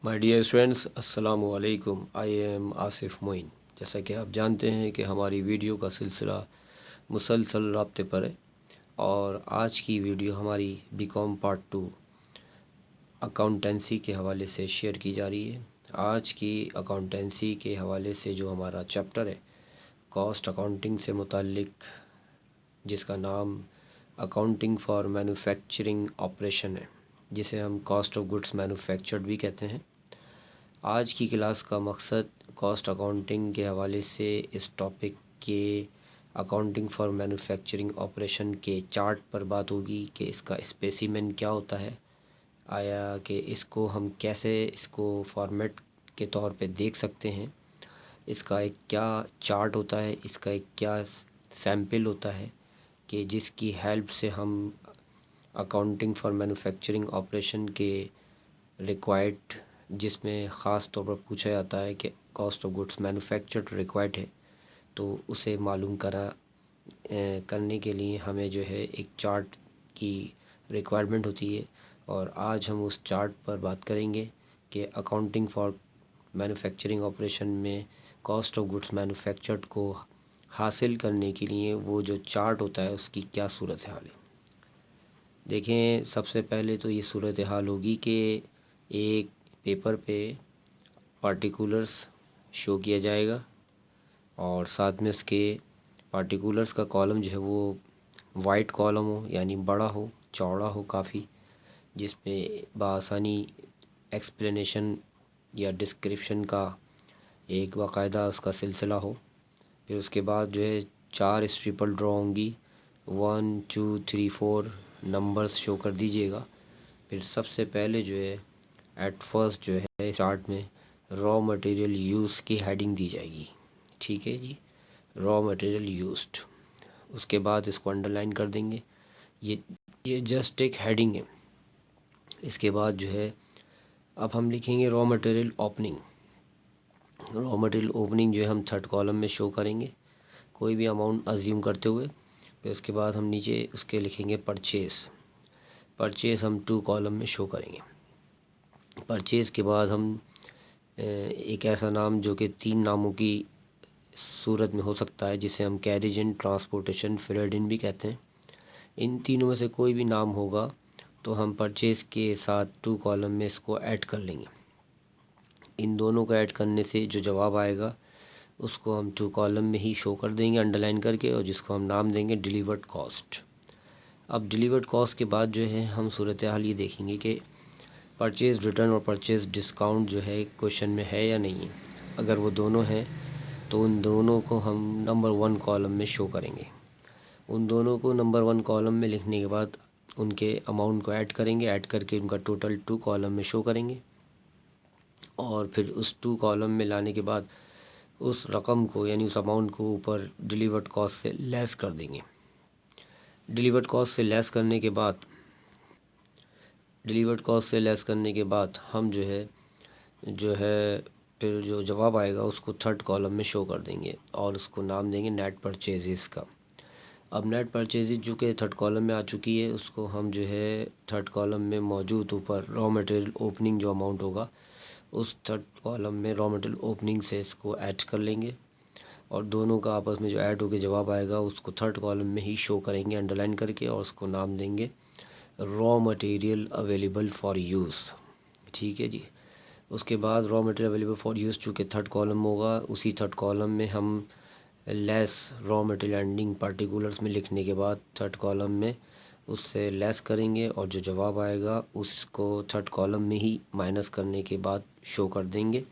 My dear students, अस्सलामु अलैकुम। I am Asif Moin. जैसा कि आप जानते हैं कि हमारी वीडियो का सिलसिला मुसलसल राब्ते पर है और आज की वीडियो हमारी बीकॉम पार्ट 2 अकाउंटेंसी के हवाले से शेयर की जा रही है। आज की अकाउंटेंसी के हवाले से जो हमारा चैप्टर है कॉस्ट अकाउंटिंग से मुताल्लिक, जिसका नाम अकाउंटिंग फॉर मैन्युफैक्चरिंग ऑपरेशन है, जिसे हम कॉस्ट ऑफ गुड्स मैन्युफैक्चर्ड भी कहते हैं। आज की क्लास का मकसद कॉस्ट अकाउंटिंग के हवाले से इस टॉपिक के अकाउंटिंग फॉर मैन्युफैक्चरिंग ऑपरेशन के चार्ट पर बात होगी कि इसका स्पेसिमेन क्या होता है, आया कि इसको हम कैसे इसको फॉर्मेट के तौर पे देख सकते हैं, इसका एक क्या चार्ट होता है, इसका एक क्या सैम्पल होता है कि जिसकी हेल्प से हम अकाउंटिंग फॉर मैन्युफैक्चरिंग ऑपरेशन के रिक्वायर्ड, जिसमें ख़ास तौर पर पूछा जाता है कि cost of goods manufactured required है, तो उसे मालूम करने के लिए हमें जो है एक चार्ट की रिक्वायरमेंट होती है। और आज हम उस चार्ट पर बात करेंगे कि अकाउंटिंग फॉर मैन्युफैक्चरिंग ऑपरेशन में कॉस्ट ऑफ गुड्स मैन्युफैक्चर्ड को हासिल करने के लिए वो जो चार्ट होता है उसकी क्या सूरत हाल है। देखें, सबसे पहले तो ये सूरत हाल होगी कि एक पेपर पे पार्टिकुलर्स शो किया जाएगा और साथ में उसके पार्टिकुलर्स का कॉलम जो है वो वाइट कॉलम हो, यानी बड़ा हो, चौड़ा हो काफ़ी, जिसमें बआसानी एक्सप्लेनेशन या डिस्क्रिप्शन का एक बाकायदा उसका सिलसिला हो। फिर उसके बाद जो है 4 स्ट्रिपल ड्रॉ होंगी, 1 2 3 4 नंबर्स शो कर दीजिएगा। फिर सबसे पहले जो है एट फर्स्ट जो है चार्ट में रॉ मटेरियल यूज़ की हेडिंग दी जाएगी। ठीक है जी, रॉ मटेरियल यूज्ड। उसके बाद इसको अंडरलाइन कर देंगे। ये ये जस्ट एक हेडिंग है। इसके बाद जो है अब हम लिखेंगे raw material opening. Raw material opening जो है हम थर्ड कॉलम में शो करेंगे, कोई भी अमाउंट अज्यूम करते हुए। फिर उसके बाद हम नीचे उसके लिखेंगे परचेज़। परचेज़ हम 2 कॉलम में शो करेंगे। परचेज़ के बाद हम एक ऐसा नाम जो कि 3 नामों की सूरत में हो सकता है, जिसे हम कैरेज इन, ट्रांसपोर्टेशन, फ्रेट इन भी कहते हैं। इन तीनों में से कोई भी नाम होगा तो हम परचेज़ के साथ 2 कॉलम में इसको ऐड कर लेंगे। इन दोनों को ऐड करने से जो जवाब आएगा उसको हम 2 कॉलम में ही शो कर देंगे अंडरलाइन करके, और जिसको हम नाम देंगे डिलीवर्ड कॉस्ट। अब डिलीवर्ड कॉस्ट के बाद जो है हम सूरत हाल ये देखेंगे कि परचेज़ रिटर्न और परचेज़ डिस्काउंट जो है क्वेश्चन में है या नहीं है। अगर वो दोनों हैं तो उन दोनों को हम नंबर 1 कॉलम में शो करेंगे। उन दोनों को नंबर 1 कॉलम में लिखने के बाद उनके अमाउंट को ऐड करेंगे, ऐड करके उनका टोटल 2 कॉलम में शो करेंगे। और फिर उस 2 कॉलम में लाने के बाद उस रकम को, यानी उस अमाउंट को ऊपर डिलीवर्ड कॉस्ट से लेस कर देंगे। डिलीवर्ड कॉस्ट से लेस करने के बाद हम जो है फिर जो जवाब आएगा उसको थर्ड कॉलम में शो कर देंगे और उसको नाम देंगे नेट परचेजेस का। अब नेट परचेजेज जो कि थर्ड कॉलम में आ चुकी है, उसको हम जो है थर्ड कॉलम में मौजूद ऊपर रॉ मटेरियल ओपनिंग जो अमाउंट होगा उस थर्ड कॉलम में रॉ मटेरियल ओपनिंग से इसको ऐड कर लेंगे, और दोनों का आपस में जो ऐड होकर जवाब आएगा उसको थर्ड कॉलम में ही शो करेंगे अंडरलाइन करके, और उसको नाम देंगे raw material available for use. ठीक है जी। उसके बाद raw material available for use चूँकि थर्ड कॉलम होगा, उसी थर्ड कॉलम में हम less raw material ending particulars में लिखने के बाद थर्ड कॉलम में उससे लेस करेंगे, और जो जवाब आएगा उसको थर्ड कॉलम में ही माइनस करने के बाद शो कर देंगे,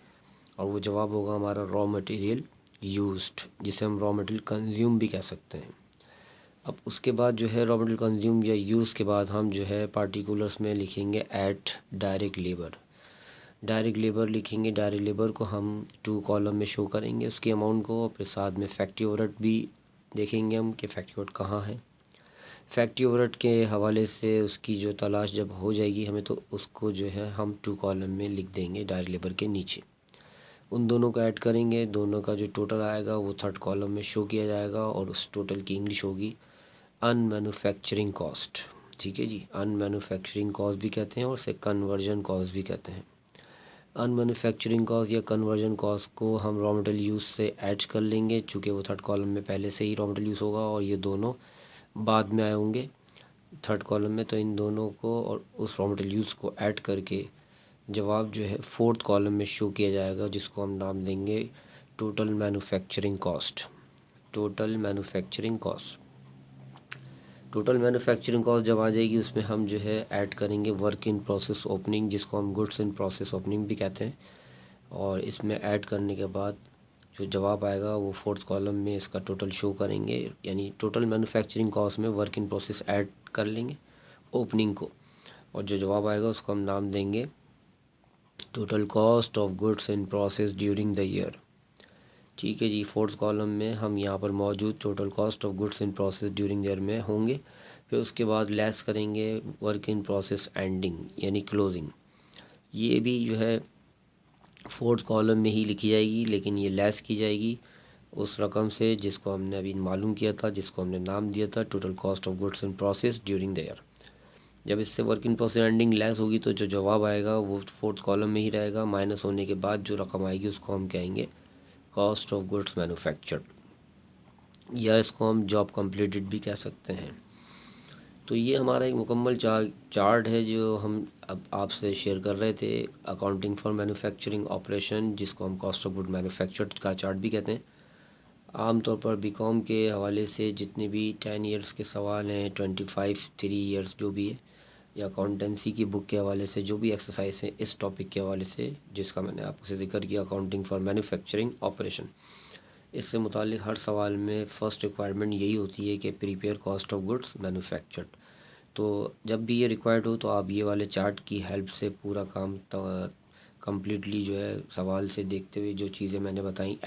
और वो जवाब होगा हमारा रॉ मटेरियल यूज्ड, जिसे हम रॉ मटेरियल कंज्यूम भी कह सकते हैं। अब उसके बाद जो है रॉ मटेरियल कंज्यूम या यूज़ के बाद हम जो है पार्टिकुलर्स में लिखेंगे at direct labour. Direct labour लिखेंगे, डायरेक्ट लेबर को हम 2 कॉलम में शो करेंगे उसकी अमाउंट को, और फिर साथ में फैक्ट्री ओवरहेड भी देखेंगे हम कि फैक्ट्री ओवरहेड कहाँ है। फैक्ट्री ओवरहेड के हवाले से उसकी जो तलाश जब हो जाएगी हमें, तो उसको जो है हम 2 कॉलम में लिख देंगे डायरेक्ट लेबर के नीचे। उन दोनों को ऐड करेंगे, दोनों का जो टोटल आएगा वो थर्ड कॉलम में शो किया जाएगा, और उस टोटल की इंग्लिश होगी अनमैन्युफैक्चरिंग कॉस्ट। ठीक है जी, अनमैन्युफैक्चरिंग कॉस्ट भी कहते हैं और उसे कन्वर्जन कॉस्ट भी कहते हैं। अनमैन्युफैक्चरिंग कॉस्ट या कन्वर्जन कॉस्ट को हम रॉ मटेरियल यूज़ से ऐड कर लेंगे, चूँकि वो थर्ड कॉलम में पहले से ही रॉ मटेरियल यूज़ होगा और ये दोनों बाद में आए होंगे थर्ड कॉलम में। तो इन दोनों को और उस रॉ मटेरियल यूज़ को ऐड करके जवाब जो है फोर्थ कॉलम में शो किया जाएगा, जिसको हम नाम देंगे total manufacturing cost. Total manufacturing cost जब आ जाएगी, उसमें हम जो है ऐड करेंगे वर्क इन प्रोसेस ओपनिंग, जिसको हम गुड्स इन प्रोसेस ओपनिंग भी कहते हैं। और इसमें ऐड करने के बाद जो जवाब आएगा वो फोर्थ कॉलम में इसका टोटल शो करेंगे, यानी टोटल मैन्युफैक्चरिंग कॉस्ट में वर्क इन प्रोसेस ऐड कर लेंगे ओपनिंग को, और जो जवाब आएगा उसको हम नाम देंगे total cost of goods in process during the year. ठीक है जी, फोर्थ कॉलम में हम यहाँ पर मौजूद total cost of goods in process during the year में होंगे। फिर उसके बाद लेस करेंगे वर्क इन प्रोसेस एंडिंग यानी क्लोजिंग। ये भी जो है फोर्थ कॉलम में ही लिखी जाएगी, लेकिन ये लेस की जाएगी उस रकम से जिसको हमने अभी मालूम किया था, जिसको हमने नाम दिया था total cost of goods in process during the year. जब इससे work in process ending less होगी तो जो जवाब आएगा वो फोर्थ कॉलम में ही रहेगा। माइनस होने के बाद जो रकम आएगी उसको हम कहेंगे कॉस्ट ऑफ गुड्स मैन्युफैक्चर्ड, या इसको हम जॉब कंप्लीटेड भी कह सकते हैं। तो ये हमारा एक मुकम्मल चार्ट है जो हम अब आपसे शेयर कर रहे थे, अकाउंटिंग फॉर मैन्युफैक्चरिंग ऑपरेशन, जिसको हम कॉस्ट ऑफ गुड मैन्युफैक्चर्ड का चार्ट भी कहते हैं। आमतौर पर बीकॉम के हवाले से जितने भी 10 ईयर्स के सवाल हैं, 25 3 ईयर्स जो भी है, या अकाउंटेंसी की बुक के हवाले से जो भी एक्सरसाइज है इस टॉपिक के हवाले से जिसका मैंने आपसे जिक्र किया, अकाउंटिंग फॉर मैन्युफैक्चरिंग ऑपरेशन, इससे मुतालिक हर सवाल में फ़र्स्ट रिक्वायरमेंट यही होती है कि prepare cost of goods manufactured. तो जब भी ये रिक्वायर्ड हो तो आप ये वाले चार्ट की हेल्प से पूरा काम कम्प्लीटली जो है सवाल से देखते हुए जो चीज़ें मैंने बताई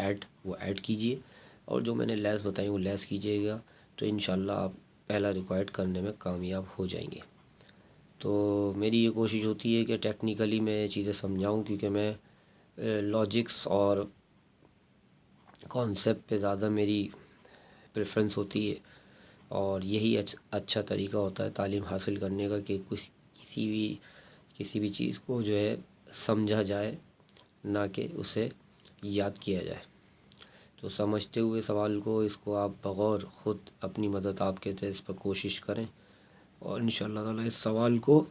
वो ऐड कीजिए, और जो मैंने लेस बताई वो लेस कीजिएगा। तो इंशाल्लाह आप पहला रिक्वायर्ड करने में कामयाब हो जाएंगे। तो मेरी ये कोशिश होती है कि टेक्निकली मैं चीज़ें समझाऊं, क्योंकि मैं लॉजिक्स और कॉन्सेप्ट पे ज़्यादा मेरी प्रेफरेंस होती है, और यही अच्छा तरीका होता है तालीम हासिल करने का कि कुछ किसी भी चीज़ को जो है समझा जाए, ना कि उसे याद किया जाए। तो समझते हुए सवाल को इसको आप बग़ौर ख़ुद अपनी मदद आप कहते हैं इस पर कोशिश करें, और इंशाअल्लाह ताला इस सवाल को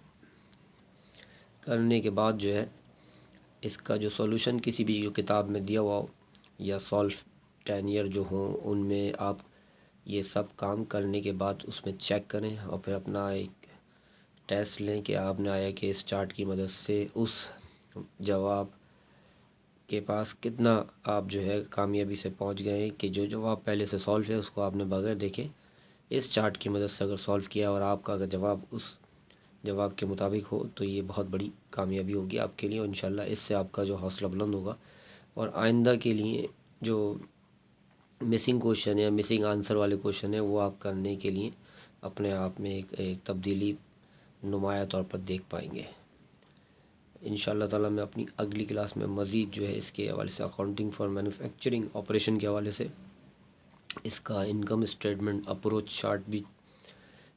करने के बाद जो है इसका जो सॉल्यूशन किसी भी जो किताब में दिया हुआ हो या सॉल्व 10 ईयर जो हों उनमें आप ये सब काम करने के बाद उसमें चेक करें, और फिर अपना एक टेस्ट लें कि आपने आया कि इस चार्ट की मदद से उस जवाब के पास कितना आप जो है कामयाबी से पहुंच गए, कि जो जवाब पहले से सॉल्व है उसको आपने बगैर देखे इस चार्ट की मदद से अगर सॉल्व किया और आपका अगर जवाब उस जवाब के मुताबिक हो तो ये बहुत बड़ी कामयाबी होगी आपके लिए, और इंशाल्लाह इससे आपका जो हौसला बुलंद होगा, और आइंदा के लिए जो मिसिंग क्वेश्चन है, मिसिंग आंसर वाले क्वेश्चन है, वो आप करने के लिए अपने आप में एक तब्दीली नुमाया तौर पर देख पाएंगे। इंशाअल्लाह ताला मैं अपनी अगली क्लास में मज़ीद जो है इसके हवाले से अकाउंटिंग फॉर मैन्युफैक्चरिंग ऑपरेशन के हवाले से इसका इनकम स्टेटमेंट अप्रोच चार्ट भी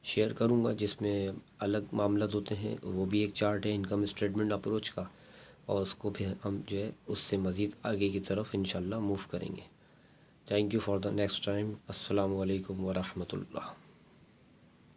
शेयर करूंगा, जिसमें अलग मामलात होते हैं, वो भी एक चार्ट है इनकम स्टेटमेंट अप्रोच का, और उसको भी हम जो है उससे मज़ीद आगे की तरफ इंशाअल्लाह मूव करेंगे। Thank you for the next time. अस्सलामु अलैकुम व रहमतुल्लाह।